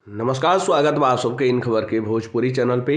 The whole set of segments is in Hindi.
नमस्कार, स्वागत बा आप सबके इन खबर के भोजपुरी चैनल पे।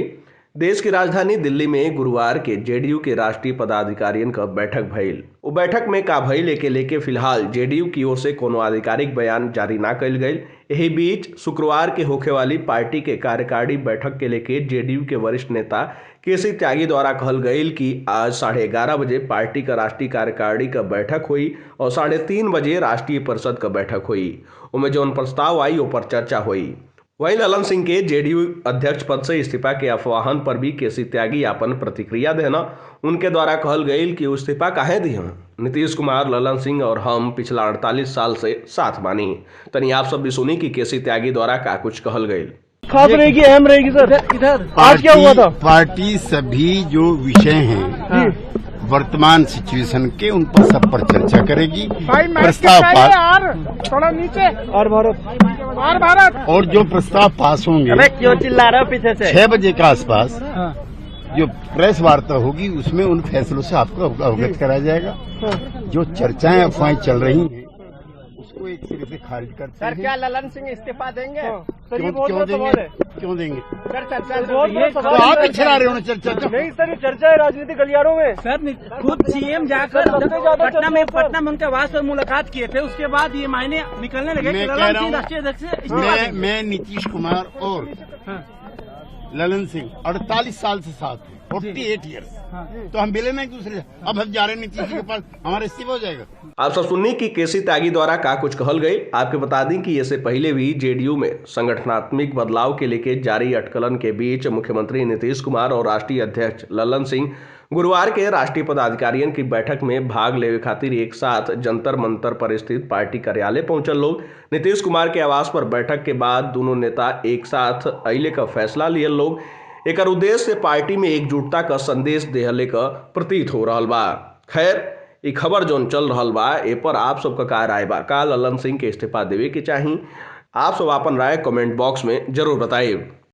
देश की राजधानी दिल्ली में गुरुवार के जेडीयू के राष्ट्रीय पदाधिकारियों का बैठक भइल। वो बैठक में का भइल एके लेके फिलहाल जेडीयू की ओर से कोनो आधिकारिक बयान जारी ना कइल गइल। यही बीच शुक्रवार के होखे वाली पार्टी के कार्यकारिणी बैठक के लेके जेडीयू के वरिष्ठ नेता केसी त्यागी द्वारा कहल गइल कि आज 11:30 बजे पार्टी का राष्ट्रीय कार्यकारिणी का बैठक हुई और 3:30 बजे राष्ट्रीय परिषद का बैठक हुई। उनमें जौन प्रस्ताव आई वो पर चर्चा हुई। वहीं ललन सिंह के जेडीयू अध्यक्ष पद से इस्तीफा के अफवाहन पर भी केसी त्यागी अपन प्रतिक्रिया देना। उनके द्वारा कहल गई कि इस्तीफा काहे दिया। नीतीश कुमार, ललन सिंह और हम पिछला 48 साल से साथ बानी। तनी आप सब भी सुनी कि केसी त्यागी द्वारा का कुछ कहल गई। खास रहेगी, अहम रहेगी सर। इधर आज क्या हुआ था? पार्टी सभी जो विषय हैं वर्तमान सिचुएशन के उन पर सब पर चर्चा करेगी। प्रस्ताव पास थोड़ा नीचे और भारत और जो प्रस्ताव पास होंगे क्यों चिल्ला रहा पीछे से 6 बजे के आसपास जो प्रेस वार्ता होगी उसमें उन फैसलों से आपको अवगत कराया जाएगा। जो चर्चाएं अफवाहें चल रही हैं उसको एक सिरे से खारिज करते सर, क्या ललन सिंह इस्तीफा देंगे? क्यों देंगे तो आप ही चला रहे हो ना चर्चा। नहीं सर, ये चर्चा है राजनीतिक गलियारों में। सर खुद सीएम जाकर पटना में उनके वास पर मुलाकात किए थे, उसके बाद ये मायने निकलने लगे कि ललन सिंह राष्ट्रीय अध्यक्ष से इस्तीफा देंगे। मैं नीतीश कुमार और ललन सिंह 48 साल से साथ हैं, 48 ईयर्स। तो हम मिले ना एक दूसरे से। अब हम जा रहे हैं नीतीश जी के पास, हमारा इस्तीफा हो जाएगा। आप सब सुननी कि केसी त्यागी द्वारा का कुछ कहल गई। आपके बता दें कि इससे पहले भी जेडीयू में संगठनात्मक बदलाव के लेके जारी अटकलन के बीच मुख्यमंत्री नीतीश कुमार और राष्ट्रीय अध्यक्ष ललन सिंह गुरुवार के राष्ट्रीय पदाधिकारियों की बैठक में भाग लेवे खातिर एक साथ जंतर मंतर पर स्थित पार्टी कार्यालय पहुंचल लोग। नीतीश कुमार के आवास पर बैठक के बाद दोनों नेता एक साथ अइले का फैसला लिए लोग। एक उद्देश्य से पार्टी में एकजुटता का संदेश देहले का प्रतीत हो रहा बा। खैर, ये खबर जोन चल रहा बा ए पर आप सबका का राय बा? का ललन सिंह के इस्तीफा देवे के चाहिए? आप सब अपन राय कमेंट बॉक्स में जरूर बताइए।